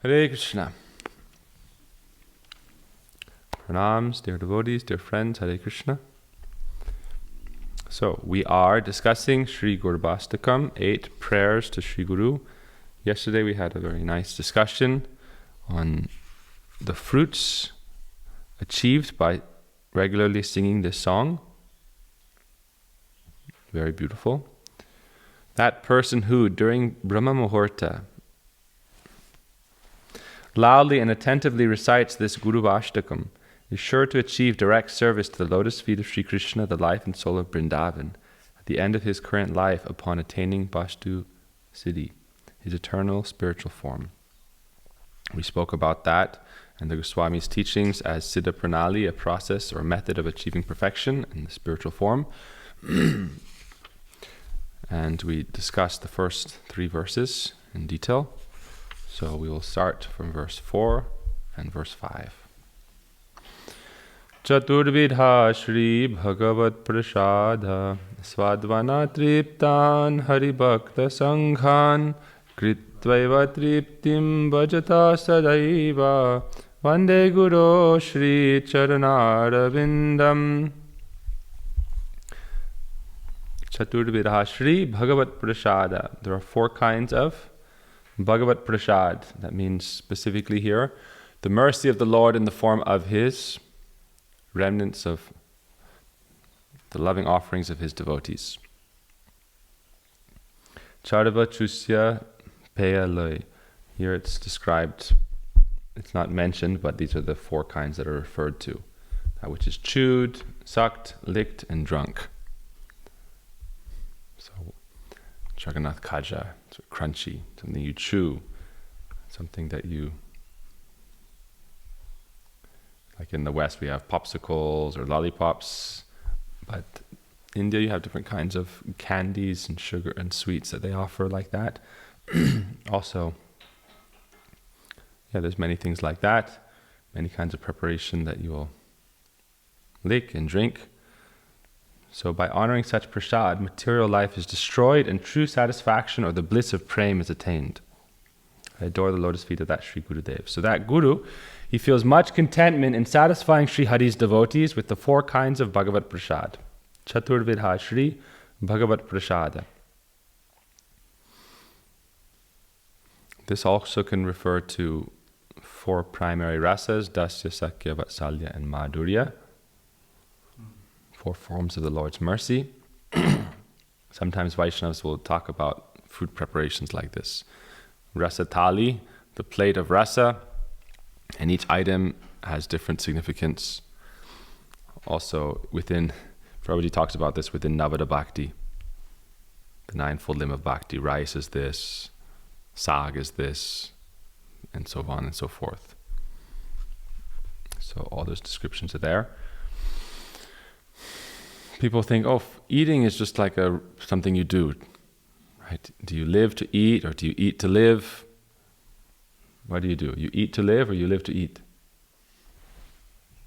Hare Krishna. Pranams, dear devotees, dear friends, Hare Krishna. So, we are discussing Sri Gurvastakam, 8 prayers to Sri Guru. Yesterday we had a very nice discussion on the fruits achieved by regularly singing this song. Very beautiful. That person who, during Brahma Muhurta, loudly and attentively recites this Gurvastakam is sure to achieve direct service to the lotus feet of Sri Krishna, the life and soul of Vrindavan, at the end of his current life upon attaining Vastu Siddhi, his eternal spiritual form. We spoke about that and the Swami's teachings as Siddha Pranali, a process or method of achieving perfection in the spiritual form. And we discussed the first 3 verses in detail. So we will start from verse 4 and verse 5. Chaturvidha Shri Bhagavat Prasada Svadvana Triptan Hari Bhakta Sanghan Kritvaiva Triptim Bhajata Sadaiva Vande Guru Shri Charanarvindam. Chaturvidha Shri Bhagavat Prasada. There are 4 kinds of Bhagavat Prasad. That means specifically here the mercy of the Lord in the form of his remnants of the loving offerings of his devotees. Charava Chusya Peyaloi. Here it's described, it's not mentioned, but these are the 4 kinds that are referred to. That which is chewed, sucked, licked, and drunk. So, Jagannath Kaja, sort of crunchy, something you chew, something that you, like in the West we have popsicles or lollipops, but in India you have different kinds of candies and sugar and sweets that they offer like that. Also, there's many things like that, many kinds of preparation that you will lick and drink. So by honoring such prasad, material life is destroyed and true satisfaction or the bliss of prem is attained. I adore the lotus feet of that Sri Gurudev. So that Guru, he feels much contentment in satisfying Sri Hari's devotees with the 4 kinds of Bhagavat Prasad. Chaturvidha Shri Bhagavat Prasada. This also can refer to 4 primary rasas, Dasya, Sakya, Vatsalya, and Madhurya. 4 forms of the Lord's mercy. Sometimes Vaishnavas will talk about food preparations like this. Rasa thali, the plate of rasa, and each item has different significance. Also within, Prabhuji talks about this within Navada Bhakti, the 9-fold limb of Bhakti. Rice is this, sag is this, and so on and so forth. So all those descriptions are there. People think, eating is just like something you do, right? Do you live to eat or do you eat to live? What do? You eat to live or you live to eat?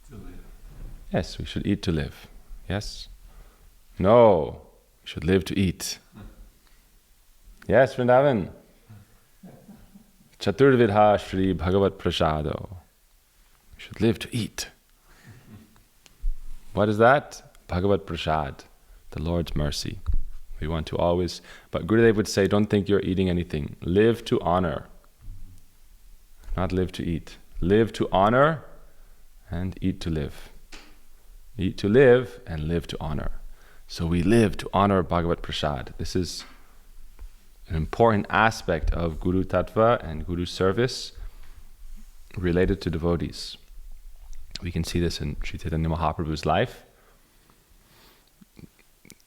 To live. Yes, we should eat to live. Yes? No, we should live to eat. Yes, Vrindavan? Chaturvidha Shri Bhagavat Prasado. We should live to eat. What is that? Bhagavat Prasad, the Lord's mercy. We want to always, but Gurudev would say, don't think you're eating anything. Live to honor, not live to eat. Live to honor and eat to live. Eat to live and live to honor. So we live to honor Bhagavat Prasad. This is an important aspect of Guru Tattva and Guru service related to devotees. We can see this in Sri Chaitanya Mahaprabhu's life.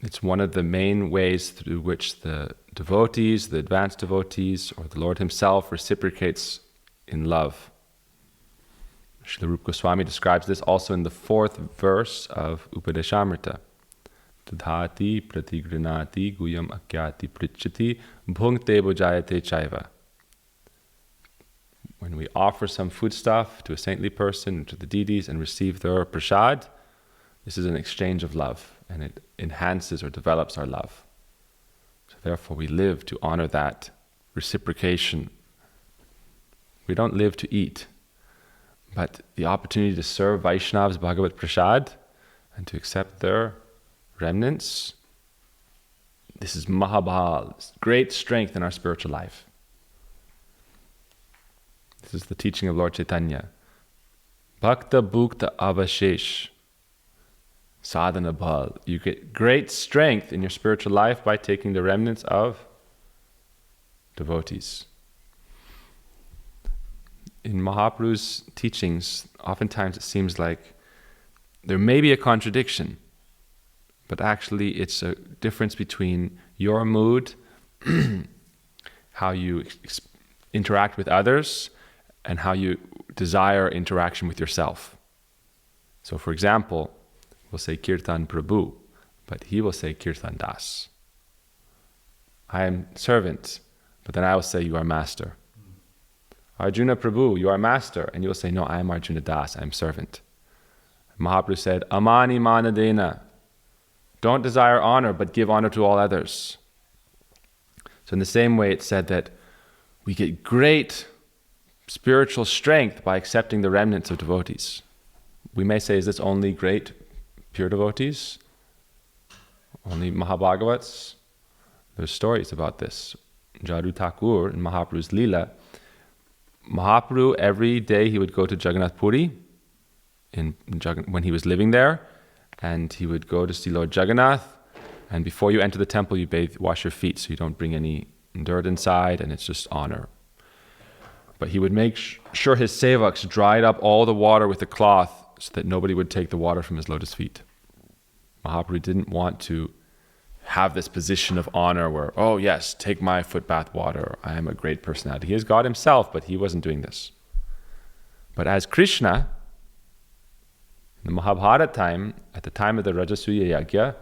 It's one of the main ways through which the devotees, the advanced devotees, or the Lord himself reciprocates in love. Srila Rupa Goswami describes this also in the 4th verse of Upadeshamrita. Tadhati pratigrinati guyam akyati prichati bhungte bhujayate chaiva. When we offer some foodstuff to a saintly person, to the deities, and receive their prasad, this is an exchange of love, and it enhances or develops our love. So therefore we live to honor that reciprocation We don't live to eat. But the opportunity to serve Vaishnavas Bhagavat Prasad and to accept their remnants, this is Mahabhal, great strength in our spiritual life. This is the teaching of Lord Chaitanya. Bhakta Bhukta Avashesh Sadhana Bhal. You get great strength in your spiritual life by taking the remnants of devotees. In Mahaprabhu's teachings, oftentimes it seems like there may be a contradiction, but actually it's a difference between your mood, how you interact with others, and how you desire interaction with yourself. So for example, we'll say Kirtan Prabhu, but he will say Kirtan Das. I am servant, but then I will say you are master. Arjuna Prabhu, you are master, and you will say, no, I am Arjuna Das, I am servant. Mahaprabhu said, Amani Manadena, don't desire honor, but give honor to all others. So in the same way, it's said that we get great spiritual strength by accepting the remnants of devotees. We may say, is this only great pure devotees? Only Mahabhagavats? There's stories about this. Jadu Thakur in Mahaprabhu's Lila, Mahaprabhu, every day he would go to Jagannath Puri when he was living there, and he would go to see Lord Jagannath, and before you enter the temple, you wash your feet so you don't bring any dirt inside, and it's just honor. But he would make sure his sevaks dried up all the water with a cloth so that nobody would take the water from his lotus feet. Mahaprabhu didn't want to have this position of honor where, oh yes, take my foot bath water, I am a great personality. He is God himself, but he wasn't doing this. But as Krishna, in the Mahabharata time, at the time of the Rajasuya Yagya,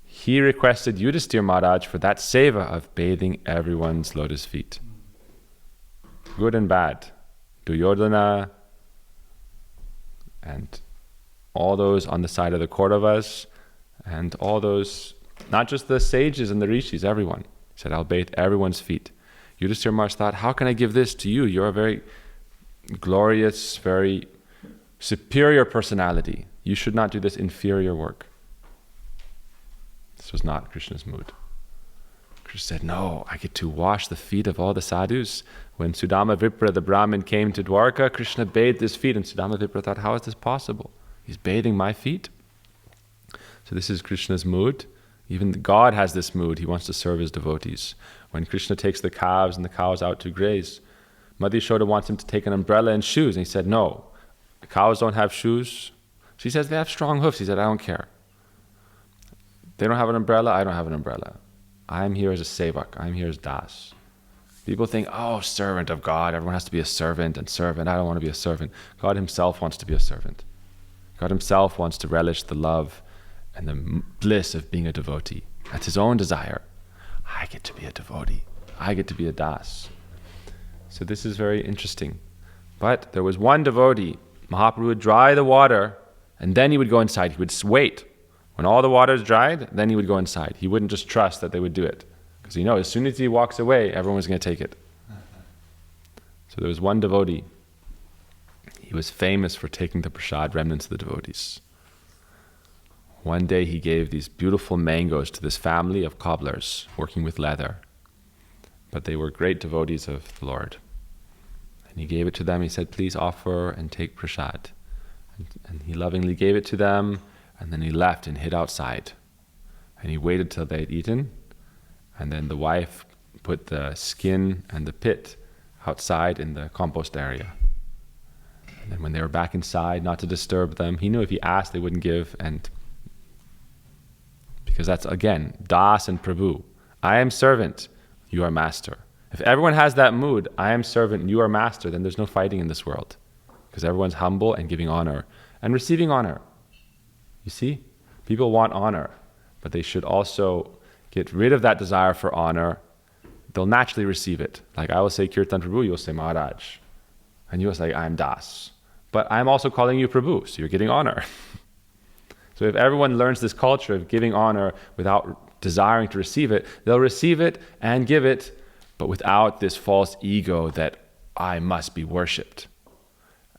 he requested Yudhisthira Maharaj for that seva of bathing everyone's lotus feet. Good and bad. Duryodhana and all those on the side of the Kauravas and all those, not just the sages and the rishis, everyone. He said, I'll bathe everyone's feet. Yudhisthira Maharaj thought, how can I give this to you? You're a very glorious, very superior personality. You should not do this inferior work. This was not Krishna's mood. Krishna said, no, I get to wash the feet of all the sadhus. When Sudama Vipra, the Brahmin, came to Dwarka, Krishna bathed his feet, and Sudama Vipra thought, how is this possible? He's bathing my feet? So this is Krishna's mood. Even God has this mood. He wants to serve his devotees. When Krishna takes the calves and the cows out to graze, Mother Yashoda wants him to take an umbrella and shoes, and he said, no, the cows don't have shoes. She says, they have strong hoofs. He said, I don't care. They don't have an umbrella, I don't have an umbrella. I'm here as a sevak, I'm here as das. People think, oh, servant of God, everyone has to be a servant and servant. I don't want to be a servant. God himself wants to be a servant. God himself wants to relish the love and the bliss of being a devotee. That's his own desire. I get to be a devotee. I get to be a das. So this is very interesting. But there was one devotee, Mahaprabhu would dry the water, and then he would go inside. He would wait. When all the water is dried, then he would go inside. He wouldn't just trust that they would do it. Because he knows as soon as he walks away, everyone was going to take it. So there was one devotee. He was famous for taking the prasad remnants of the devotees. One day he gave these beautiful mangoes to this family of cobblers working with leather. But they were great devotees of the Lord. And he gave it to them. He said, please offer and take prasad. And he lovingly gave it to them. And then he left and hid outside. And he waited till they had eaten. And then the wife put the skin and the pit outside in the compost area. And then when they were back inside, not to disturb them, he knew if he asked, they wouldn't give. And because that's, again, Das and Prabhu. I am servant, you are master. If everyone has that mood, I am servant, you are master, then there's no fighting in this world. Because everyone's humble and giving honor and receiving honor. You see, people want honor, but they should also get rid of that desire for honor. They'll naturally receive it. Like I will say Kirtan Prabhu, you will say Maharaj. And you will say, I am Das. But I'm also calling you Prabhu, so you're getting honor. So if everyone learns this culture of giving honor without desiring to receive it, they'll receive it and give it, but without this false ego that, I must be worshipped.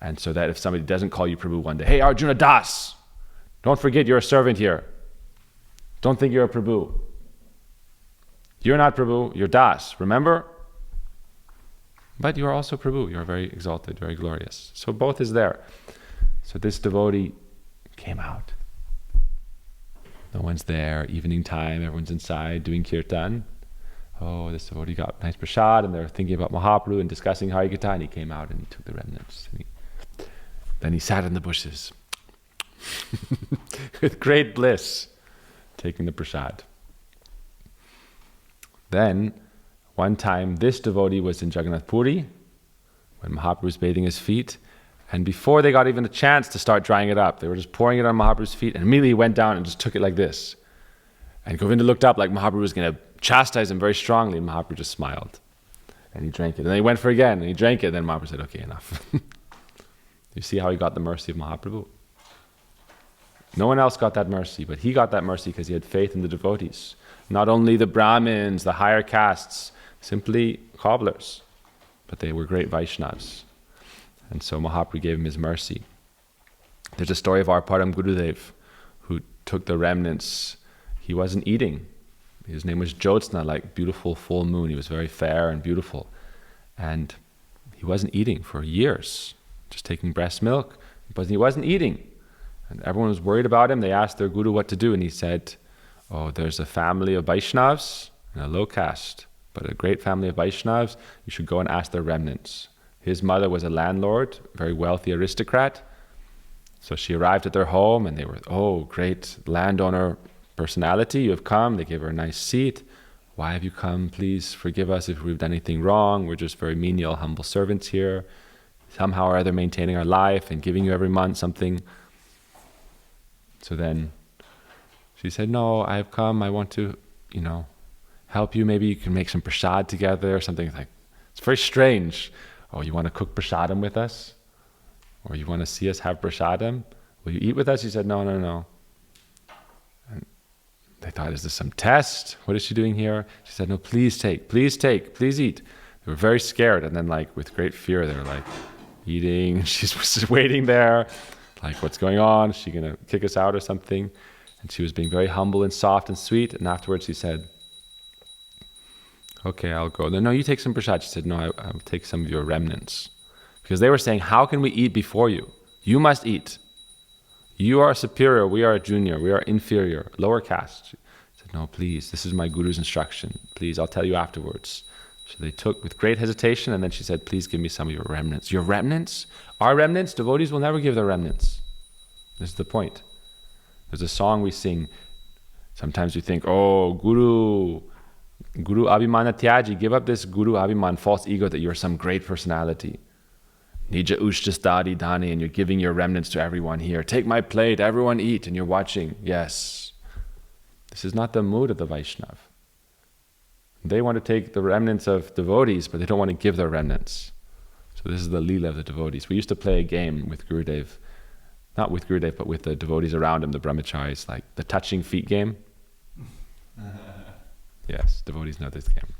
And so that if somebody doesn't call you Prabhu one day, hey Arjuna Das, don't forget you're a servant here. Don't think you're a Prabhu. You're not Prabhu, you're Das, remember? But you are also Prabhu, you're very exalted, very glorious. So both is there. So this devotee came out. No one's there, evening time, everyone's inside doing kirtan. Oh, this devotee got nice prasad, and they're thinking about Mahaprabhu and discussing Harikatha, and he came out and he took the remnants. Then he sat in the bushes with great bliss, taking the prasad. Then, one time, this devotee was in Jagannath Puri when Mahaprabhu was bathing his feet, and before they got even a chance to start drying it up, they were just pouring it on Mahaprabhu's feet, and immediately he went down and just took it like this. And Govinda looked up like Mahaprabhu was going to chastise him very strongly, and Mahaprabhu just smiled. And he drank it. And then he went for again, and he drank it, and then Mahaprabhu said, okay, enough. You see how he got the mercy of Mahaprabhu? No one else got that mercy, but he got that mercy because he had faith in the devotees. Not only the Brahmins, the higher castes, simply cobblers, but they were great Vaishnavas. And so Mahaprabhu gave him his mercy. There's a story of our Param Gurudev who took the remnants. He wasn't eating. His name was Jyotsna, like beautiful full moon. He was very fair and beautiful. And he wasn't eating for years, just taking breast milk. But he wasn't eating. And everyone was worried about him. They asked their guru what to do. And he said, oh, there's a family of Vaishnavas and a low caste, but a great family of Vaishnavas. You should go and ask their remnants. His mother was a landlord, very wealthy aristocrat. So she arrived at their home and they were, oh, great landowner personality, you have come. They gave her a nice seat. Why have you come? Please forgive us if we've done anything wrong. We're just very menial, humble servants here. Somehow or other maintaining our life and giving you every month something. So then she said, no, I have come. I want to, help you. Maybe you can make some prasad together or something. Like, it's very strange. Oh, you want to cook prasadam with us? Or you want to see us have prasadam? Will you eat with us? He said, no. And they thought, is this some test? What is she doing here? She said, no, please take, please eat. They were very scared. And then with great fear, they were eating. She's just waiting there. What's going on? Is she going to kick us out or something? And she was being very humble and soft and sweet. And afterwards she said, okay, I'll go. No, you take some prasad. She said, no, I'll take some of your remnants. Because they were saying, how can we eat before you? You must eat. You are superior, we are junior, we are inferior, lower caste. She said, no, please, this is my guru's instruction. Please, I'll tell you afterwards. So they took with great hesitation, and then she said, please give me some of your remnants. Your remnants? Our remnants? Devotees will never give their remnants. This is the point. There's a song we sing. Sometimes we think, oh, Guru Abhimana Tyaji, give up this Guru Abhiman, false ego that you're some great personality. Nija Ushtastadi Dhani, and you're giving your remnants to everyone here. Take my plate, everyone eat, and you're watching. Yes. This is not the mood of the Vaishnav. They want to take the remnants of devotees, but they don't want to give their remnants. So this is the Lila of the devotees. We used to play a game with Gurudev, not with Gurudev, but with the devotees around him, the brahmacharis, like the touching feet game. Yes, devotees know this game.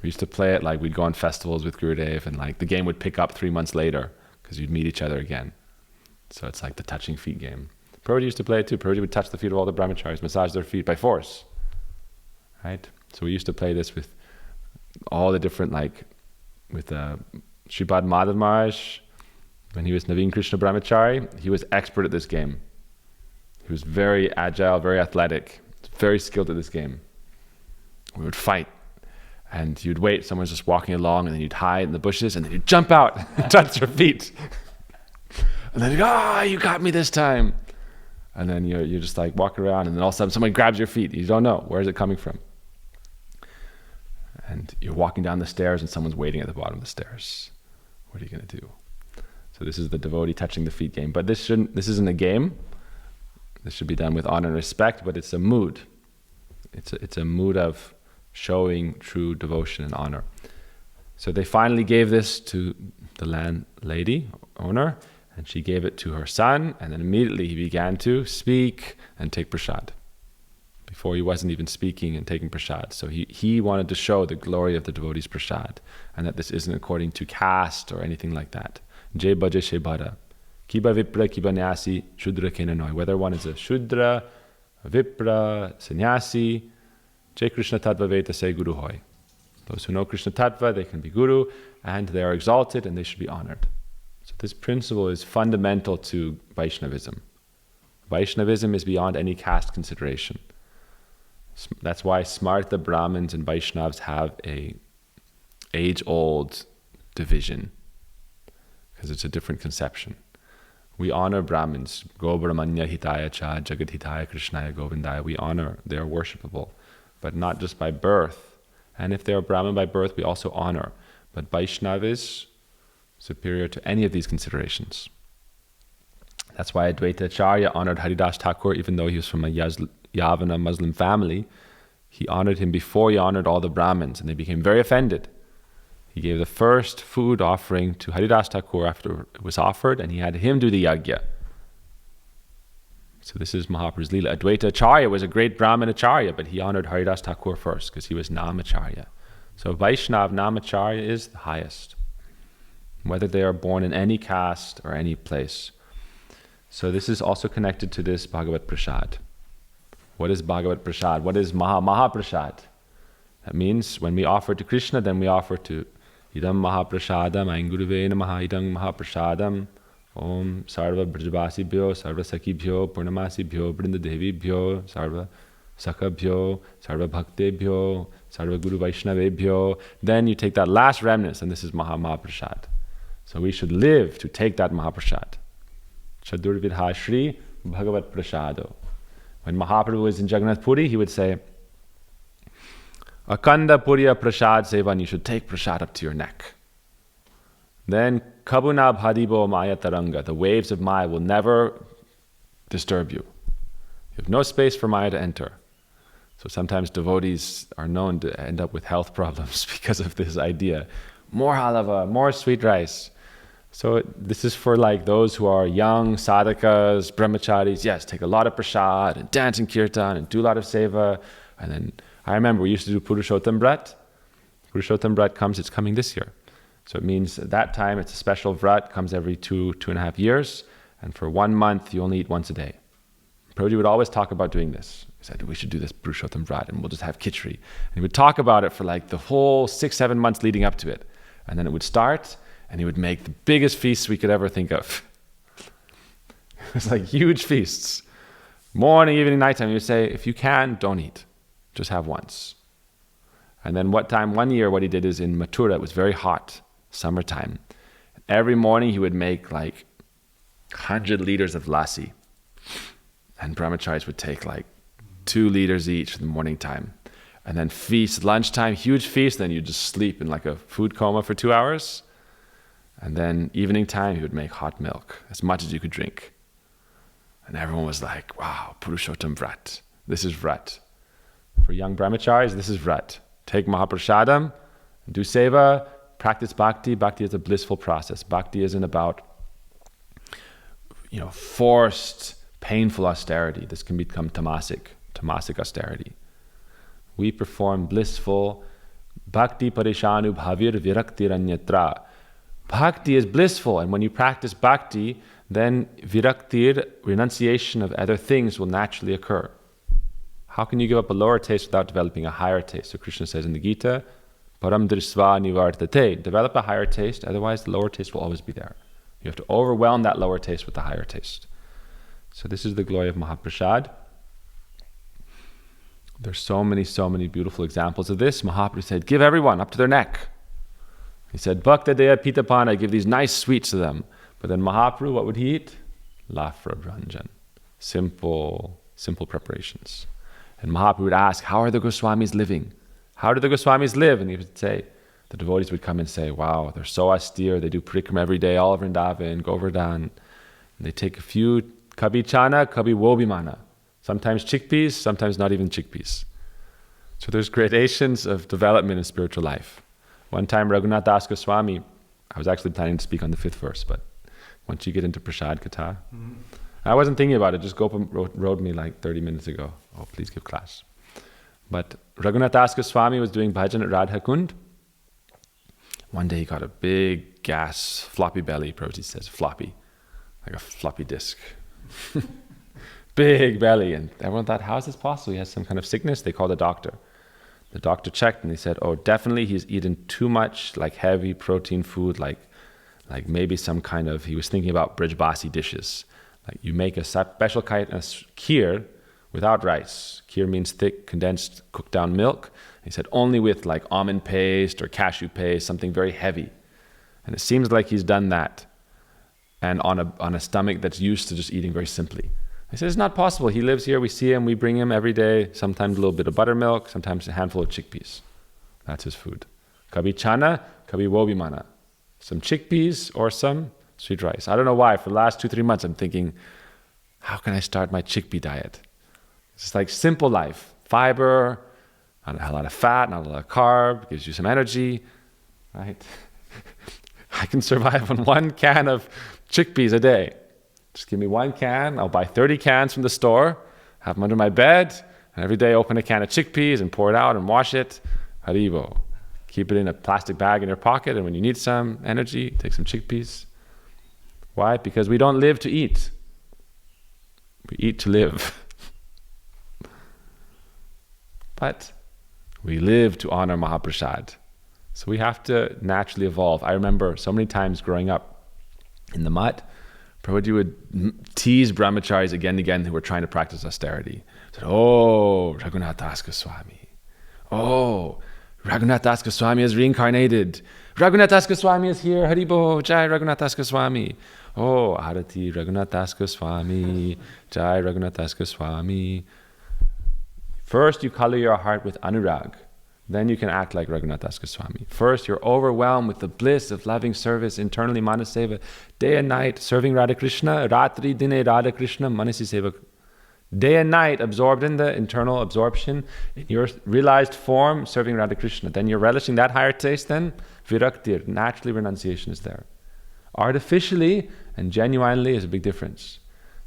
We used to play it we'd go on festivals with Gurudev, and the game would pick up 3 months later because you'd meet each other again. So it's like the touching feet game. Prabhuji used to play it too. Prabhuji would touch the feet of all the brahmacharis, massage their feet by force. Right? So we used to play this with all the different, with Sripad Madhav Maharaj, when he was Naveen Krishna Brahmachari, he was expert at this game. He was very agile, very athletic, very skilled at this game. We would fight. And you'd wait, someone's just walking along, and then you'd hide in the bushes, and then you'd jump out and touch their feet. And then you got me this time. And then you're just walk around, and then all of a sudden someone grabs your feet. You don't know, where is it coming from? And you're walking down the stairs, and someone's waiting at the bottom of the stairs. What are you going to do? So this is the devotee touching the feet game. But this isn't a game. This should be done with honor and respect, but it's a mood. It's a mood of showing true devotion and honor. So they finally gave this to the landlady, owner, and she gave it to her son, and then immediately he began to speak and take prasad. Before he wasn't even speaking and taking prasad. So he wanted to show the glory of the devotees' prasad, and that this isn't according to caste or anything like that. Jai bhaja shebara. Kiba vipra, kiba nyasi, shudra kenanoi. Whether one is a shudra, a vipra, sannyasi, Jai Krishna Tattva Veta Se Guru Hoy. Those who know Krishna Tattva, they can be guru, and they are exalted and they should be honored. So this principle is fundamental to Vaishnavism. Vaishnavism is beyond any caste consideration. That's why Smarta Brahmins and Vaishnavas have a age-old division, because it's a different conception. We honor Brahmins. Go Brahmanya Hitaya Cha Jagat Hitaya Krishnaya Govindaya. We honor, they are worshipable, but not just by birth. And if they are Brahmin by birth, we also honor. But Vaishnava is superior to any of these considerations. That's why Advaita Acharya honored Haridas Thakur, even though he was from a Yavana Muslim family. He honored him before he honored all the Brahmins, and they became very offended. He gave the first food offering to Haridas Thakur after it was offered, and he had him do the yajna. So this is Mahaprabhu's Leela. Advaita Acharya was a great Brahmin Acharya, but he honored Haridas Thakur first because he was Namacharya. So Vaishnav Namacharya is the highest, whether they are born in any caste or any place. So this is also connected to this Bhagavat Prasad. What is Bhagavat Prasad? What is Maha Prasad? That means when we offer to Krishna, then we offer to Idam Maha Prasadam, Ain Guruve Namaha Idam Maha Prasadam, Om Sarva Brajavasi Bhyo, Sarva Saki Bhyo, Purnamasi Bhyo, Brinda Devi Bhyo, Sarva Saka Bhyo, Sarva Bhakte Bhyo, Sarva Guru Vaishnave Bhyo. Then you take that last remnant, and this is Maha Prasad. So we should live to take that Maha Prasad. Chadurvidha Shri Bhagavat Prasado. When Mahaprabhu was in Jagannath Puri, he would say, Akanda Puriya Prasad Sevan, you should take prasad up to your neck. Then Kabuna Bhadibo Maya Taranga, the waves of Maya will never disturb you. You have no space for Maya to enter. So sometimes devotees are known to end up with health problems because of this idea. More halava, more sweet rice. So this is for like those who are young, sadhakas, brahmacharis. Yes, take a lot of prasad and dance in kirtan and do a lot of seva. And then I remember we used to do Purushottam Vrat. Purushottam Vrat it's coming this year. So it means at that time it's a special Vrat, comes every 2.5 years. And for 1 month, you only eat once a day. Prabhuji would always talk about doing this. He said, we should do this Purushottam Vrat and we'll just have khichdi. And he would talk about it for like the whole 6-7 months leading up to it. And then it would start, and he would make the biggest feasts we could ever think of. It was like huge feasts. Morning, evening, nighttime. He would say, if you can, don't eat. Just have once. And then one year what he did is in Mathura, it was very hot, summertime. Every morning he would make like 100 liters of lassi. And brahmacharis would take like 2 liters each in the morning time. And then feast, lunchtime, huge feast, then you just sleep in like a food coma for 2 hours. And then evening time, he would make hot milk, as much as you could drink. And everyone was like, wow, Purushottam Vrat. This is Vrat. For young brahmacharis, this is Vrat. Take Mahaprasadam, do seva, practice bhakti. Bhakti is a blissful process. Bhakti isn't about, forced, painful austerity. This can become tamasic austerity. We perform blissful bhakti parishanu bhavir viraktir anyatra. Bhakti is blissful, and when you practice bhakti, then viraktir, renunciation of other things, will naturally occur. How can you give up a lower taste without developing a higher taste? So Krishna says in the Gita, param drisva nivartate. Develop a higher taste, otherwise the lower taste will always be there. You have to overwhelm that lower taste with the higher taste. So this is the glory of Mahaprasad. There's so many beautiful examples of this. Mahaprabhu said, give everyone up to their neck. He said, Bhakta Deya Pitapana, give these nice sweets to them. But then Mahaprabhu, what would he eat? Lafra Branjan. Simple preparations. And Mahaprabhu would ask, how are the Goswamis living? How do the Goswamis live? And he would say, the devotees would come and say, wow, they're so austere. They do parikrama every day, all of Vrindavan, Govardhan. And they take a few kabhi chana, kabhi wobimana. Sometimes chickpeas, sometimes not even chickpeas. So there's gradations of development in spiritual life. One time, Raghunath Das Goswami, I was actually planning to speak on the 5th verse, but once you get into Prasad Katha, I wasn't thinking about it. Just Gopam wrote me like 30 minutes ago, oh, please give class. But Raghunath Das Goswami was doing bhajan at Radha Kund. One day he got a big gas floppy belly. Prabhuji says floppy, like a floppy disk. Big belly. And everyone thought, how is this possible? He has some kind of sickness. They called the doctor. The doctor checked and they said, oh, definitely he's eaten too much like heavy protein food, like maybe some kind of, he was thinking about Brijbasi dishes. Like you make a special kind of kheer without rice. Kheer means thick, condensed, cooked down milk. He said only with like almond paste or cashew paste, something very heavy. And it seems like he's done that. And on a stomach that's used to just eating very simply. I said, it's not possible. He lives here, we see him, we bring him every day, sometimes a little bit of buttermilk, sometimes a handful of chickpeas. That's his food. Kabhi chana, kabhi wo bhi mana. Some chickpeas or some sweet rice. I don't know why, for the last 2-3 months I'm thinking, how can I start my chickpea diet? It's like simple life. Fiber, not a lot of fat, not a lot of carb, gives you some energy, right? I can survive on 1 can of chickpeas a day. Just give me 1 can, I'll buy 30 cans from the store, have them under my bed, and every day open a can of chickpeas and pour it out and wash it. Haribo. Keep it in a plastic bag in your pocket, and when you need some energy, take some chickpeas. Why? Because we don't live to eat. We eat to live. But we live to honor Mahaprasad. So we have to naturally evolve. I remember so many times growing up in the mud, Prabhuji would tease brahmacharis again and again who were trying to practice austerity. Said, oh, Raghunath Das Goswami. Oh, Raghunath Das Goswami is reincarnated. Raghunath Das Goswami is here. Haribo, Jai Raghunath Das Goswami. Oh, Arati Raghunath Das Goswami. Jai Raghunath Das Goswami. First, you color your heart with anurag. Then you can act like Raghunath Das Goswami. First, you're overwhelmed with the bliss of loving service, internally manaseva, day and night, serving Radha Krishna, ratri dine Radha Krishna, manasi seva. Day and night, absorbed in the internal absorption, in your realized form, serving Radha Krishna. Then you're relishing that higher taste, then viraktir, naturally renunciation is there. Artificially and genuinely is a big difference.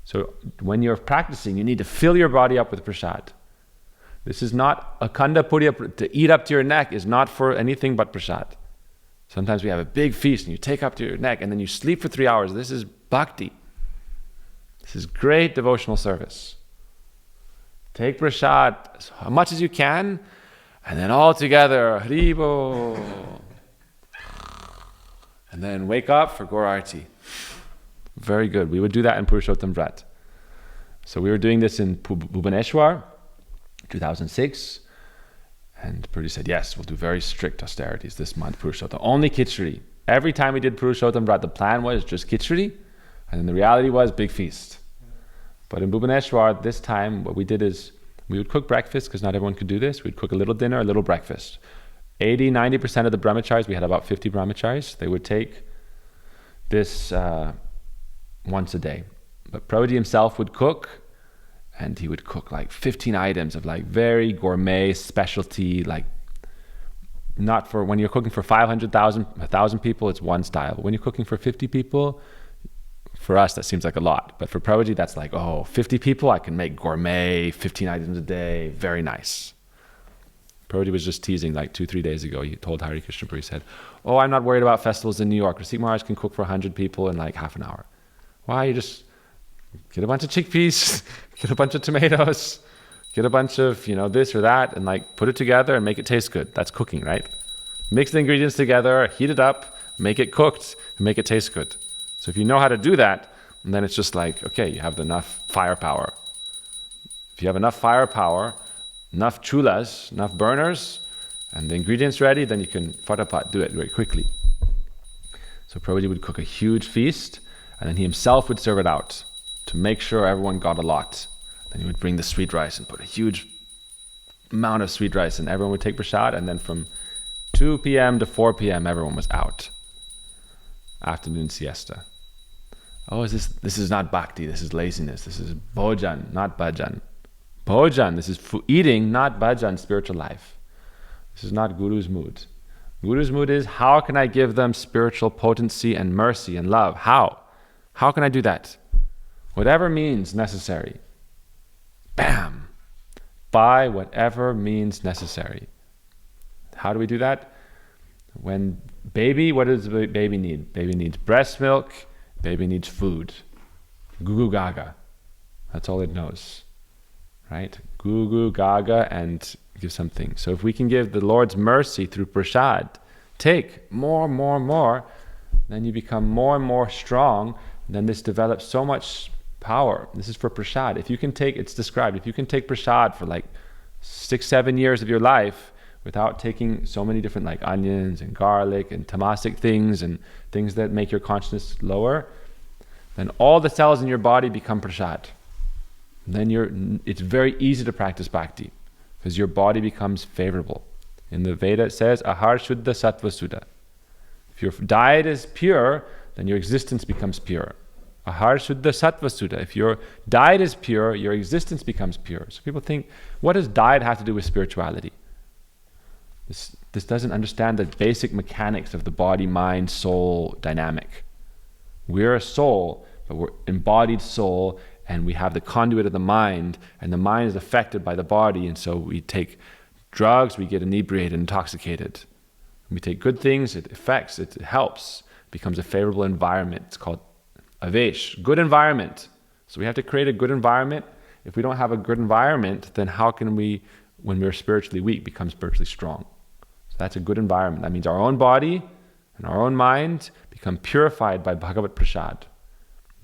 So when you're practicing, you need to fill your body up with prasad. This is not a khanda puriya, to eat up to your neck is not for anything but prasad. Sometimes we have a big feast and you take up to your neck and then you sleep for 3 hours. This is bhakti. This is great devotional service. Take prasad as much as you can and then all together, haribo. And then wake up for Gaur Arti. Very good. We would do that in Purushottam Vrat. So we were doing this in Bhubaneswar, 2006, and Prabhuji said, yes, we'll do very strict austerities this month, Purushottam. Only khichdi. Every time we did Purushottam Vrat, the plan was just khichdi, and then the reality was big feast. But in Bhubaneswar, this time, what we did is, we would cook breakfast, because not everyone could do this. We'd cook a little dinner, a little breakfast. 80-90% of the brahmacharis, we had about 50 brahmacharis, they would take this once a day. But Prabhuji himself would cook, and he would cook like 15 items of like very gourmet specialty, like not for, when you're cooking for 500,000, 1,000 people, it's one style. When you're cooking for 50 people, for us, that seems like a lot. But for Prabhuji, that's like, oh, 50 people, I can make gourmet, 15 items a day, very nice. Prabhuji was just teasing like 2-3 days ago. He told Hari Krishna Puri, he said, oh, I'm not worried about festivals in New York. Rasik Maharaj can cook for 100 people in like half an hour. Why? You just get a bunch of chickpeas, get a bunch of tomatoes, get a bunch of, this or that, and like put it together and make it taste good. That's cooking, right? Mix the ingredients together, heat it up, make it cooked, and make it taste good. So if you know how to do that, then it's just like, okay, you have enough firepower. If you have enough firepower, enough chulas, enough burners, and the ingredients ready, then you can fatapat do it very quickly. So Prabhuji would cook a huge feast, and then he himself would serve it out to make sure everyone got a lot. Then he would bring the sweet rice and put a huge amount of sweet rice, and everyone would take prasad, and then from 2 p.m. to 4 p.m. everyone was out. Afternoon siesta. Oh, this is not bhakti, this is laziness. This is bhojan, not bhajan. Bhojan, this is eating, not bhajan, spiritual life. This is not Guru's mood. Guru's mood is, how can I give them spiritual potency and mercy and love? How? How can I do that? Whatever means necessary. Bam! by whatever means necessary. How do we do that? When baby, what does the baby need? Baby needs breast milk, baby needs food. Goo goo gaga. That's all it knows. Right? Goo goo gaga and give something. So if we can give the Lord's mercy through prasad, take more, then you become more and more strong, then this develops so much power. This is for prasad. If you can take, it's described, if you can take prasad for like 6-7 years of your life without taking so many different like onions and garlic and tamasic things and things that make your consciousness lower, then all the cells in your body become prasad. Then it's very easy to practice bhakti because your body becomes favorable. In the Veda it says, ahar shuddha sattva suddha. If your diet is pure, then your existence becomes pure. Ahar shuddha sattva suddha. If your diet is pure, your existence becomes pure. So people think, what does diet have to do with spirituality? This doesn't understand the basic mechanics of the body, mind, soul dynamic. We're a soul, but we're embodied soul, and we have the conduit of the mind, and the mind is affected by the body, and so we take drugs, we get inebriated, intoxicated. When we take good things, it affects, it helps, it becomes a favorable environment. It's called avesh, good environment. So we have to create a good environment. If we don't have a good environment, then how can we, when we're spiritually weak, become spiritually strong? So that's a good environment. That means our own body and our own mind become purified by Bhagavat Prasad.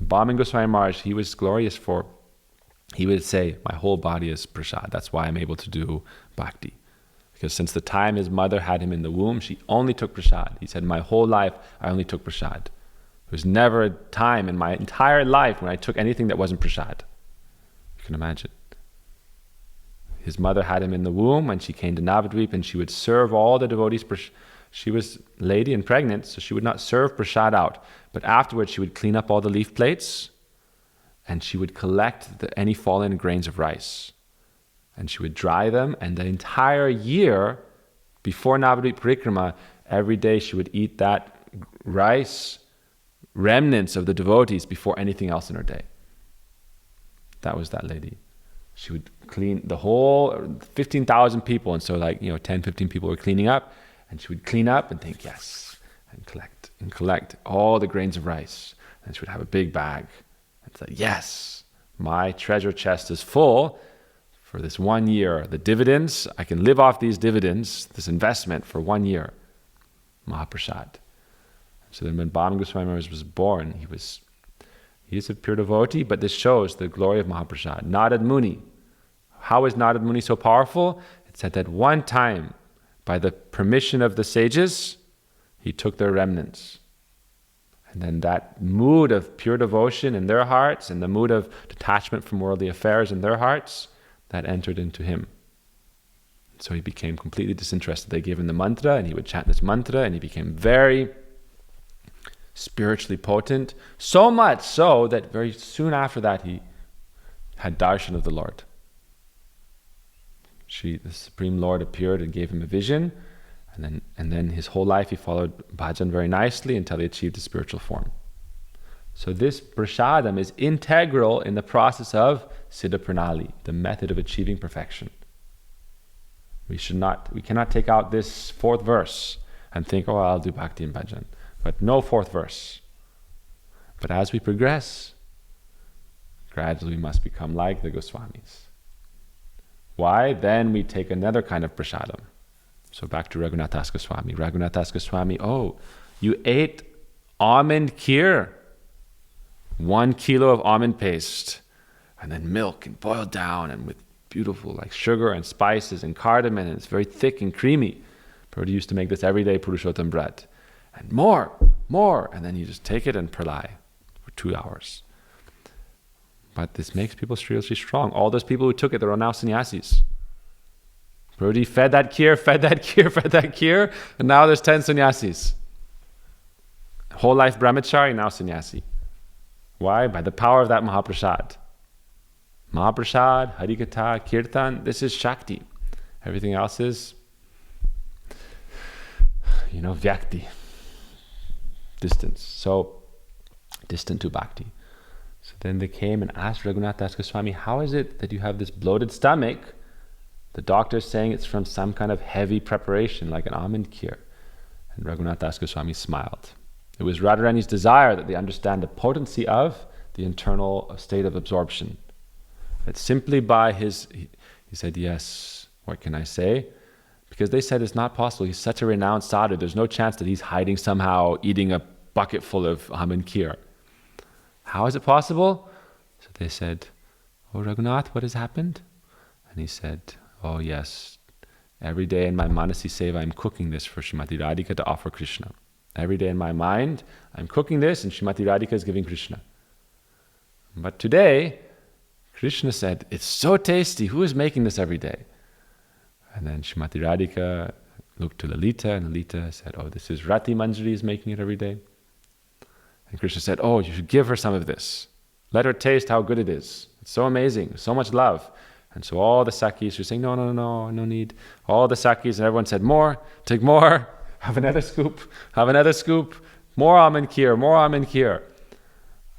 Bhaman Goswami Maharaj, he was glorious for, he would say, my whole body is prasad. That's why I'm able to do bhakti. Because since the time his mother had him in the womb, she only took prasad. He said, my whole life, I only took prasad. There was never a time in my entire life when I took anything that wasn't prasad. You can imagine. His mother had him in the womb when she came to Navadvip, and she would serve all the devotees. She was lady and pregnant, so she would not serve prasad out. But afterwards, she would clean up all the leaf plates, and she would collect any fallen grains of rice. And she would dry them, and the entire year, before Navadvip Parikrama, every day she would eat that rice, remnants of the devotees, before anything else in her day. That was that lady. She would clean the whole 15,000 people, and so 10, 15 people were cleaning up, and she would clean up and think, yes, and collect all the grains of rice. And she would have a big bag and say, yes, my treasure chest is full for this 1 year. The dividends, I can live off these dividends, this investment for 1 year. Mahaprasad. So then when Bhaman Goswami Maharaj was born, he is a pure devotee, but this shows the glory of Mahaprasad. Narad Muni. How is Narad Muni so powerful? It's that at one time, by the permission of the sages, he took their remnants. And then that mood of pure devotion in their hearts and the mood of detachment from worldly affairs in their hearts, that entered into him. So he became completely disinterested. They gave him the mantra, and he would chant this mantra, and he became very spiritually potent, so much so that very soon after that he had darshan of the Lord. The Supreme Lord appeared and gave him a vision, and then his whole life he followed bhajan very nicely until he achieved the spiritual form. So this prasadam is integral in the process of Siddha Pranali, the method of achieving perfection. We cannot take out this 4th verse and think, oh, I'll do bhakti and bhajan. But no 4th verse. But as we progress, gradually we must become like the Goswamis. Why? Then we take another kind of prasadam. So back to Raghunath Das Goswami. Raghunath Das Goswami, oh, you ate almond kheer, 1 kilo of almond paste, and then milk and boiled down and with beautiful sugar and spices and cardamom, and it's very thick and creamy. Prabhupada used to make this everyday Purushottam bread. And more, and then you just take it and pralay for 2 hours. But this makes people seriously strong. All those people who took it, they're all now sannyasis. Prabhupada fed that kheer, and now there's 10 sannyasis. Whole life brahmachari, now sannyasi. Why? By the power of that Mahaprasad. Mahaprasad, Harikatha, Kirtan, this is Shakti. Everything else is, Vyakti. Distance. So, distant to bhakti. So then they came and asked Raghunath Das Goswami, how is it that you have this bloated stomach The doctor's saying it's from some kind of heavy preparation, like an almond kheer. And Raghunath Das Goswami smiled. It was Radharani's desire that they understand the potency of the internal state of absorption. That simply by he said, yes, what can I say? Because they said it's not possible. He's such a renowned sadhu. There's no chance that he's hiding somehow, eating a bucket full of almond kheer. How is it possible? So they said, oh Raghunath, what has happened? And he said, oh yes, every day in my Manasi Seva, I'm cooking this for Srimati Radhika to offer Krishna. Every day in my mind, I'm cooking this and Srimati Radhika is giving Krishna. But today, Krishna said, it's so tasty, who is making this every day? And then Srimati Radhika looked to Lalita, and Lalita said, oh, this is Rati Manjari is making it every day. And Krishna said, oh, you should give her some of this. Let her taste how good it is. It's so amazing, so much love. And so all the Sakis were saying, no need. All the Sakis and everyone said, more, take more, have another scoop, more almond kheer.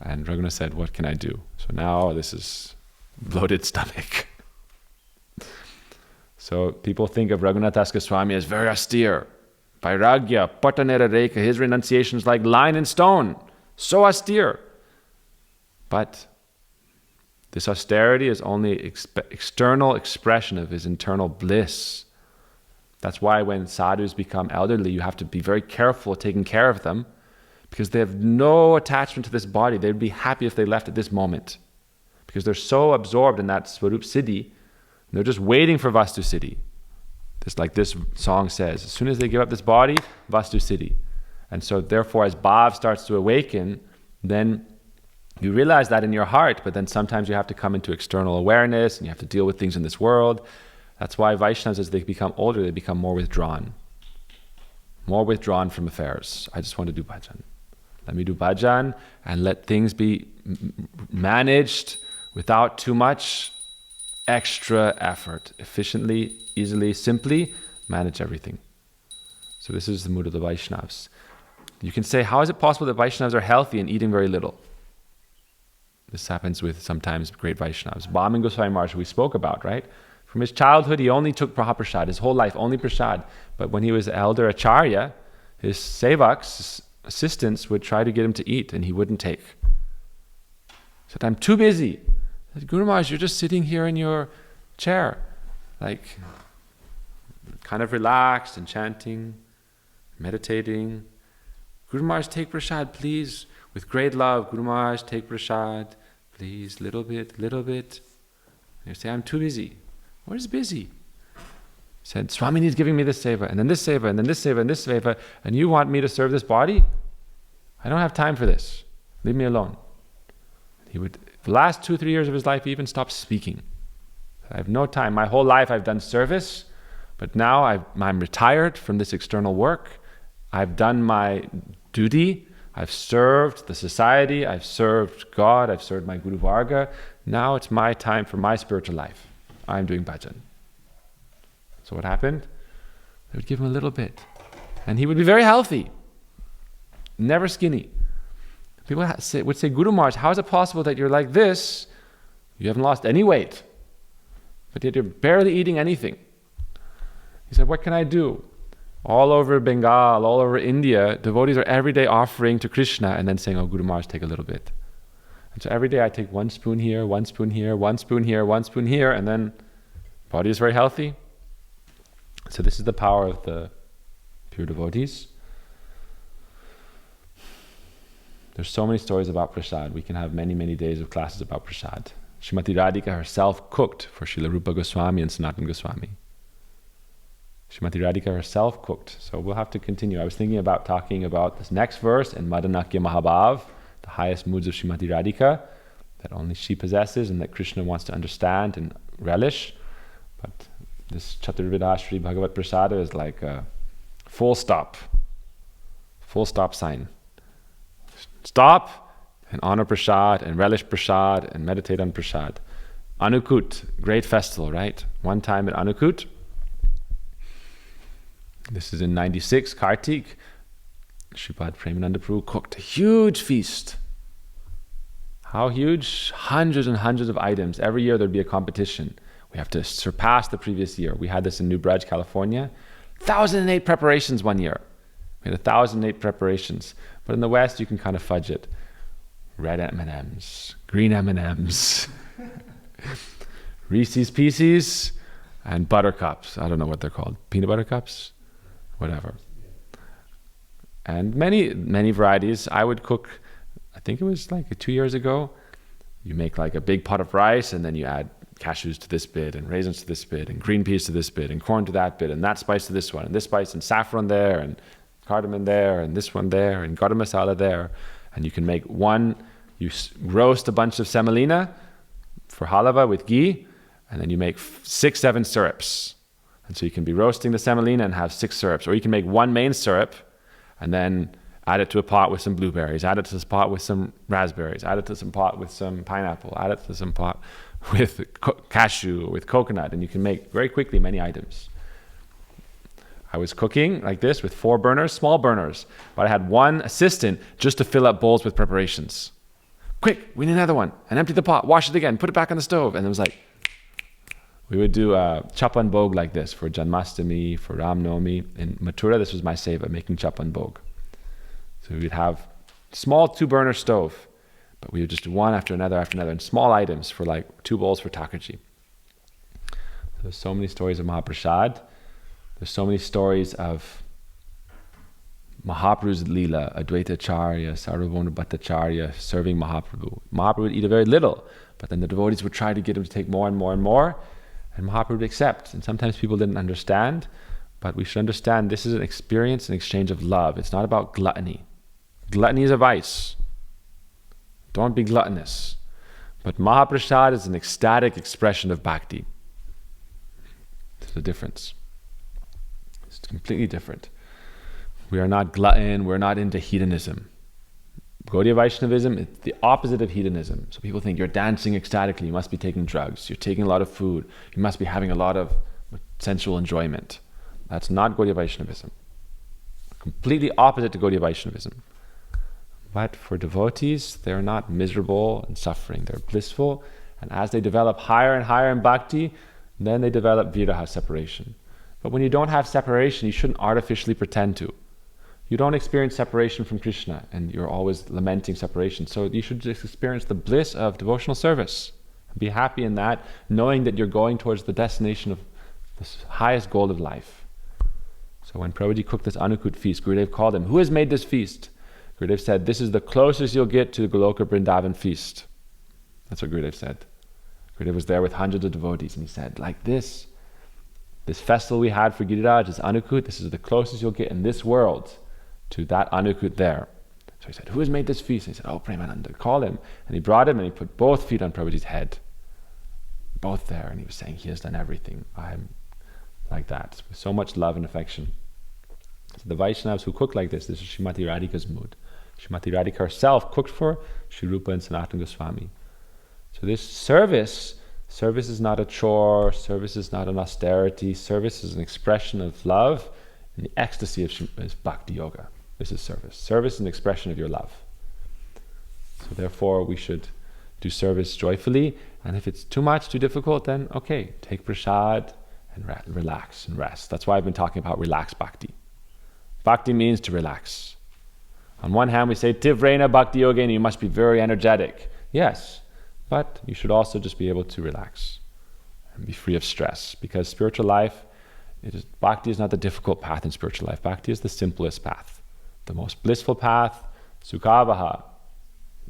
And Raghunath said, what can I do? So now this is bloated stomach. So people think of Raghunath Das Goswami as very austere. Vairagya, Patanera Rekha, his renunciation is like line and stone, so austere. But this austerity is only external expression of his internal bliss. That's why when sadhus become elderly, you have to be very careful taking care of them, because they have no attachment to this body. They'd be happy if they left at this moment, because they're so absorbed in that Swarup Siddhi, they're just waiting for Vastu Siddhi. Just like this song says, as soon as they give up this body, Vastu Siddhi. And so therefore, as Bhav starts to awaken, then you realize that in your heart, but then sometimes you have to come into external awareness and you have to deal with things in this world. That's why Vaishnavas, as they become older, they become more withdrawn from affairs. I just want to do bhajan. Let me do bhajan and let things be managed without too much extra effort. Efficiently, easily, simply manage everything. So this is the mood of the Vaishnavas. You can say, how is it possible that Vaishnavas are healthy and eating very little? This happens with sometimes great Vaishnavas. Bhaman Goswami Maharaj, we spoke about, right? From his childhood, he only took Mahaprasad, his whole life, only prasad. But when he was elder acharya, his sevaks, his assistants, would try to get him to eat, and he wouldn't take. He said, I'm too busy. I said, Guru Maharaj, you're just sitting here in your chair, like kind of relaxed and chanting, meditating. Guru Maharaj, take prasad, please. With great love, Guru Maharaj, take prasad, please, little bit. And you say, I'm too busy. What is busy? He said, Swami is giving me this seva, and then this seva, and then this seva, and this seva, and you want me to serve this body? I don't have time for this. Leave me alone. He would, the last 2-3 years of his life, he even stopped speaking. I have no time. My whole life I've done service, but now I'm retired from this external work. I've done my duty. I've served the society. I've served God. I've served my Guru Varga. Now it's my time for my spiritual life. I'm doing bhajan. So what happened? They would give him a little bit. And he would be very healthy. Never skinny. People would say, Guru Maharaj, how is it possible that you're like this? You haven't lost any weight, but yet you're barely eating anything. He said, what can I do? All over Bengal, all over India, devotees are every day offering to Krishna and then saying, oh, Guru Maharaj, take a little bit. And so every day I take 1 spoon here, 1 spoon here, 1 spoon here, 1 spoon here, and then body is very healthy. So this is the power of the pure devotees. There's so many stories about prasad. We can have many, many days of classes about prasad. Srimati Radhika herself cooked for Srila Rupa Goswami and Sanatana Goswami. Srimati Radhika herself cooked. So we'll have to continue. I was thinking about talking about this next verse in Madanakya Mahabhav, the highest moods of Srimati Radhika, that only she possesses and that Krishna wants to understand and relish. But this Chaturvidashri Bhagavat Prasada is like a full stop sign. Stop and honor prasad and relish prasad and meditate on prasad. Anukut, great festival, right? One time at Anukut, this is in 96, Kartik, Sripad Premananda Prabhu cooked a huge feast. How huge? Hundreds and hundreds of items. Every year there'd be a competition. We have to surpass the previous year. We had this in New Braj, California. 1,008 preparations one year. We had 1,008 preparations. But in the West, you can kind of fudge it. Red M&Ms, green M&Ms, Reese's Pieces, and buttercups. I don't know what they're called. Peanut butter cups? Whatever. And many, many varieties. I would cook, I think it was like 2 years ago. You make like a big pot of rice, and then you add cashews to this bit, and raisins to this bit, and green peas to this bit, and corn to that bit, and that spice to this one, and this spice, and saffron there, and cardamom there, and this one there, and garam masala there. And you can make one, you roast a bunch of semolina for halava with ghee, and then you make 6, 7 syrups. And so you can be roasting the semolina and have 6 syrups. Or you can make one main syrup and then add it to a pot with some blueberries, add it to this pot with some raspberries, add it to some pot with some pineapple, add it to some pot with cashew, with coconut, and you can make very quickly many items. I was cooking like this with 4 burners, small burners, but I had one assistant just to fill up bowls with preparations. Quick, we need another one, and empty the pot, wash it again, put it back on the stove. And it was like, we would do a chapan bhog like this for Janmastami, for Ram Navami. In Mathura, this was my seva, making chapan bhog. So we would have small 2-burner stove, but we would just do one after another, and small items for like 2 bowls for Thakurji. There's so many stories of Mahaprasad. There's so many stories of Mahaprabhu's Lila, Advaita Acharya, Sarvabhauma Bhattacharya serving Mahaprabhu. Mahaprabhu would eat a very little, but then the devotees would try to get him to take more and more and more, and Mahaprabhu would accept. And sometimes people didn't understand, but we should understand this is an experience, an exchange of love. It's not about gluttony. Gluttony is a vice. Don't be gluttonous. But Mahaprasad is an ecstatic expression of bhakti. There's a difference. It's completely different. We are not glutton, we're not into hedonism. Gaudiya Vaishnavism is the opposite of hedonism. So people think you're dancing ecstatically, you must be taking drugs, you're taking a lot of food, you must be having a lot of sensual enjoyment. That's not Gaudiya Vaishnavism. Completely opposite to Gaudiya Vaishnavism. But for devotees, they're not miserable and suffering, they're blissful. And as they develop higher and higher in bhakti, then they develop viraha, separation. But when you don't have separation, you shouldn't artificially pretend to. You don't experience separation from Krishna, and you're always lamenting separation. So you should just experience the bliss of devotional service. Be happy in that, knowing that you're going towards the destination of the highest goal of life. So when Prabhuji cooked this Anukut feast, Gurudev called him, "Who has made this feast?" Gurudev said, "This is the closest you'll get to the Goloka Vrindavan feast." That's what Gurudev said. Gurudev was there with hundreds of devotees, and he said, like this festival we had for Giriraj is Anukut. This is the closest you'll get in this world to that Anukut there. So he said, "Who has made this feast?" And he said, "Oh, Premananda." Call him. And he brought him, and he put both feet on Prabhuji's head. Both there. And he was saying, he has done everything. I'm like that, with so much love and affection. So the Vaishnavas who cook like this is Srimati Radhika's mood. Srimati Radhika herself cooked for Shri Rupa and Sanatana Goswami. So this service is not a chore, service is not an austerity, service is an expression of love and the ecstasy of bhakti yoga. This is service. Service is an expression of your love. So therefore we should do service joyfully, and if it's too much, too difficult, then okay, take prasad and relax and rest. That's why I've been talking about relaxed bhakti. Bhakti means to relax. On one hand we say, Tivrena bhakti yogena, you must be very energetic. Yes, but you should also just be able to relax and be free of stress, because spiritual life, bhakti is not the difficult path in spiritual life. Bhakti is the simplest path, the most blissful path, sukavaha,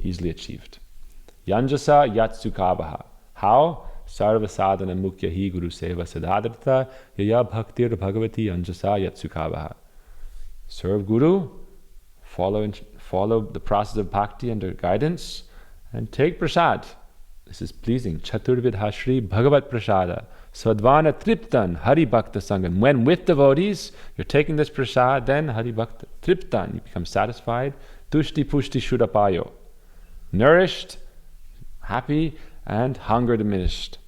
easily achieved. Yanjasa yat sukavaha. How? Sarva sadhana mukya hi guru seva siddhadartha yaya bhaktir bhagavati yanjasa yat sukavaha. Serve Guru, follow the process of bhakti under guidance, and take prasad. This is pleasing. Chaturvidha Shri Bhagavat Prasada. Svadvana Triptan Hari Bhakta Sangam. When with devotees, you're taking this prasad, then Hari Bhakta Triptan, you become satisfied. Tushti Pushti Shudapayo. Nourished, happy, and hunger diminished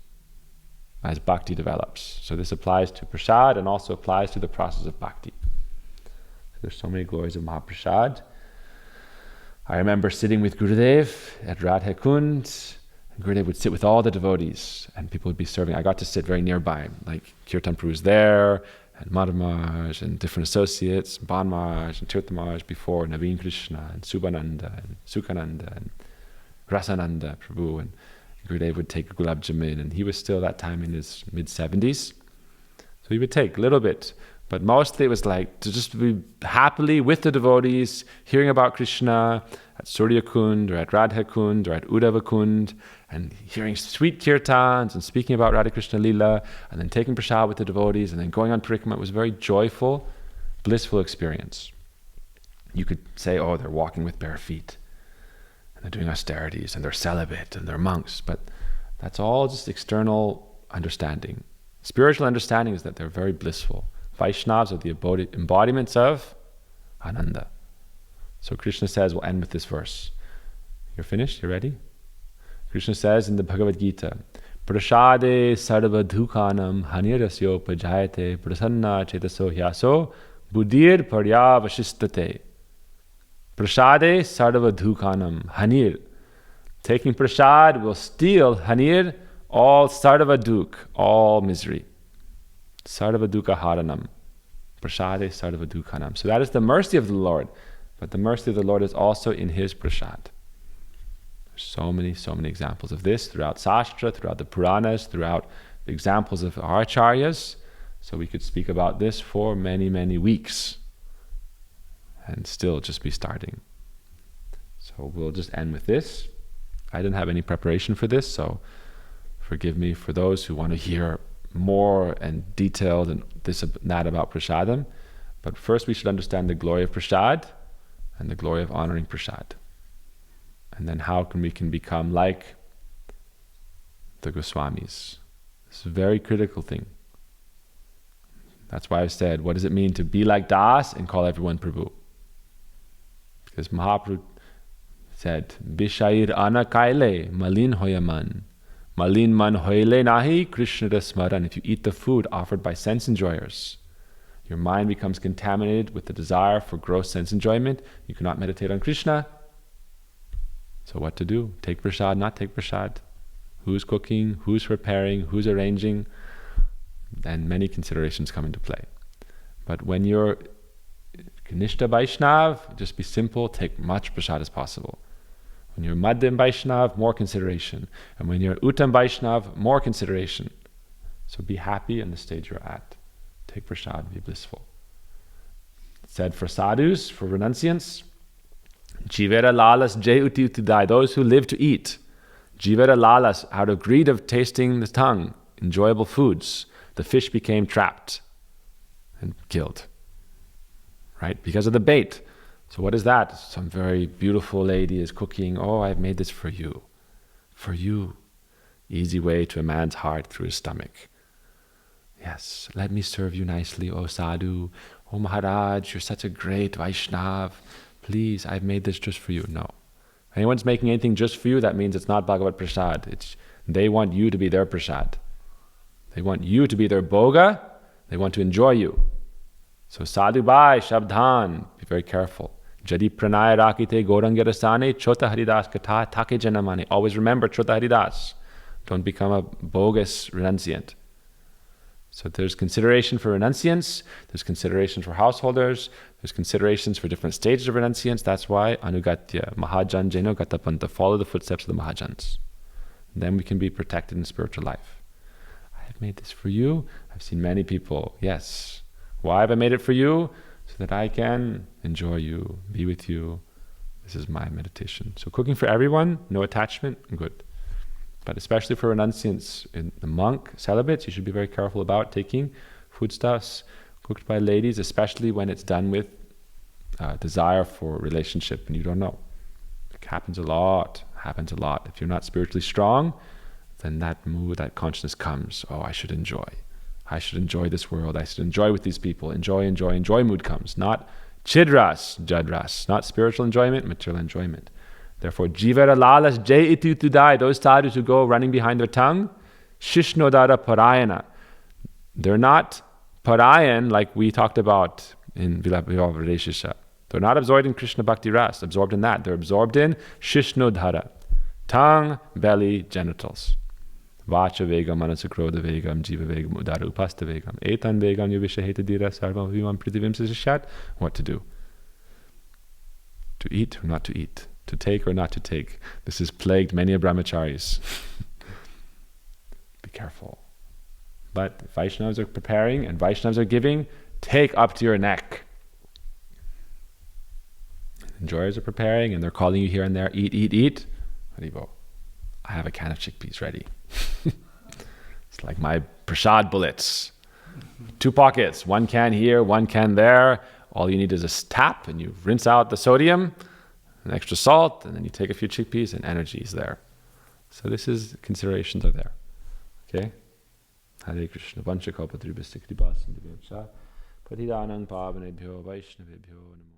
as bhakti develops. So this applies to prasad and also applies to the process of bhakti. There's so many glories of Mahaprasad. I remember sitting with Gurudev at Radha Kund, Gurudev would sit with all the devotees, and people would be serving. I got to sit very nearby, like Kirtan Prabhu was there, and Madhav Maharaj, and different associates, Ban Maharaj, and Tirtha Maharaj before, Naveen Krishna, and Subhananda, and Sukhananda, and Rasananda Prabhu, and Gurudev would take Gulab Jamun, and he was still that time in his mid-70s. So he would take a little bit, but mostly it was like to just be happily with the devotees, hearing about Krishna at Surya Kund, or at Radha Kund, or at Uddhava Kund, and hearing sweet kirtans, and speaking about Radha Krishna Lila, and then taking prasad with the devotees, and then going on parikramah. It was a very joyful, blissful experience. You could say, oh, they're walking with bare feet, and they're doing austerities, and they're celibate, and they're monks, but that's all just external understanding. Spiritual understanding is that they're very blissful. Vaishnavas are the embodiments of Ananda. So Krishna says, we'll end with this verse. You're finished? You're ready? Krishna says in the Bhagavad Gita, Prasade sarva dhukanam hanirasyo pajayate prasanna chetaso hyaso buddhir paryavashistate. Prasade sarva dhukanam hanir. Taking prasad will steal hanir, all sarva duk, all misery. Sarva dukkha haranam. Prasade sarva dukhanam. So that is the mercy of the Lord. But the mercy of the Lord is also in His prasad. There's so many examples of this throughout Sastra, throughout the Puranas, throughout the examples of our acharyas. So we could speak about this for many weeks and still just be starting. So we'll just end with this. I didn't have any preparation for this, so forgive me for those who want to hear more and detailed and this and that about prasadam. But first we should understand the glory of prasad and the glory of honoring prasad. And then how we can become like the Goswamis. This is a very critical thing. That's why I've said, what does it mean to be like Das and call everyone Prabhu? Because Mahaprabhu said, Bishair ana kaile malin hoyaman. Malin man hoile nahi Krishna smaran. If you eat the food offered by sense enjoyers, your mind becomes contaminated with the desire for gross sense enjoyment. You cannot meditate on Krishna. So what to do? Take prasad, not take prasad? Who's cooking? Who's preparing? Who's arranging? And many considerations come into play. But when you're Kanishta Vaishnav, just be simple, take much prasad as possible. When you're Madhyam Vaishnav, more consideration. And when you're Uttam Vaishnav, more consideration. So be happy in the stage you're at. Take prasad, be blissful. It said for sadhus, for renunciants, Jivera lalas jay uti utidai, those who live to eat. Jivera lalas, out of greed of tasting the tongue, enjoyable foods, the fish became trapped and killed. Right? Because of the bait. So what is that? Some very beautiful lady is cooking. Oh, I've made this for you. For you. Easy way to a man's heart through his stomach. Yes, let me serve you nicely, oh sadhu. Oh Maharaj, you're such a great Vaishnav. Please, I've made this just for you. No. If anyone's making anything just for you, that means it's not Bhagavad Prasad. They want you to be their Prasad. They want you to be their Bhoga. They want to enjoy you. So sadhu bhai, shabdhan, be very careful. Jadi pranaya rakite goranga rasane chota haridas katha take janamane. Always remember chota haridas. Don't become a bogus renunciant. So there's consideration for renunciants, there's consideration for householders, there's considerations for different stages of renunciants. That's why anugatya, mahajan jeno gatapanta, follow the footsteps of the mahajans. And then we can be protected in spiritual life. I have made this for you. I've seen many people, yes. Why have I made it for you? So that I can enjoy you, be with you. This is my meditation. So cooking for everyone, no attachment, good. But especially for renunciants, in the monk, celibates, you should be very careful about taking foodstuffs cooked by ladies, especially when it's done with desire for relationship and you don't know. It happens a lot. If you're not spiritually strong, then that mood, that consciousness comes. Oh, I should enjoy this world. I should enjoy with these people. Enjoy mood comes. Not chidras, jadras. Not spiritual enjoyment, material enjoyment. Therefore, jivara lalas jay itu tudai, those sadhus who go running behind their tongue, shishnodara parayana. They're not parayan like we talked about in Vilavadeshisha. They're not absorbed in Krishna Bhakti Ras, absorbed in that. They're absorbed in shishnodhara, tongue, belly, genitals. Vacha vegam, manasa krodha vegam, jiva vegam, udara upasta vegam. Etan vegam yuvishaheta dira sarvam vivam pritivim sashat. What to do? To eat or not to eat? To take or not to take? This has plagued many brahmacharis. Be careful. But Vaishnavas are preparing and Vaishnavas are giving, take up to your neck. Enjoyers are preparing and they're calling you here and there, eat, eat, eat. Haribo, I have a can of chickpeas ready. It's like my prasad bullets. 2 pockets, 1 can here, 1 can there. All you need is a tap and you rinse out the sodium, an extra salt, and then you take a few chickpeas and energy is there. So this is, considerations are there. Okay? Hare Krishna. Vancha kalpatarubhasya kripa sindhubhyo cha patidanang pavanebhyo vaishnavebhyo namo.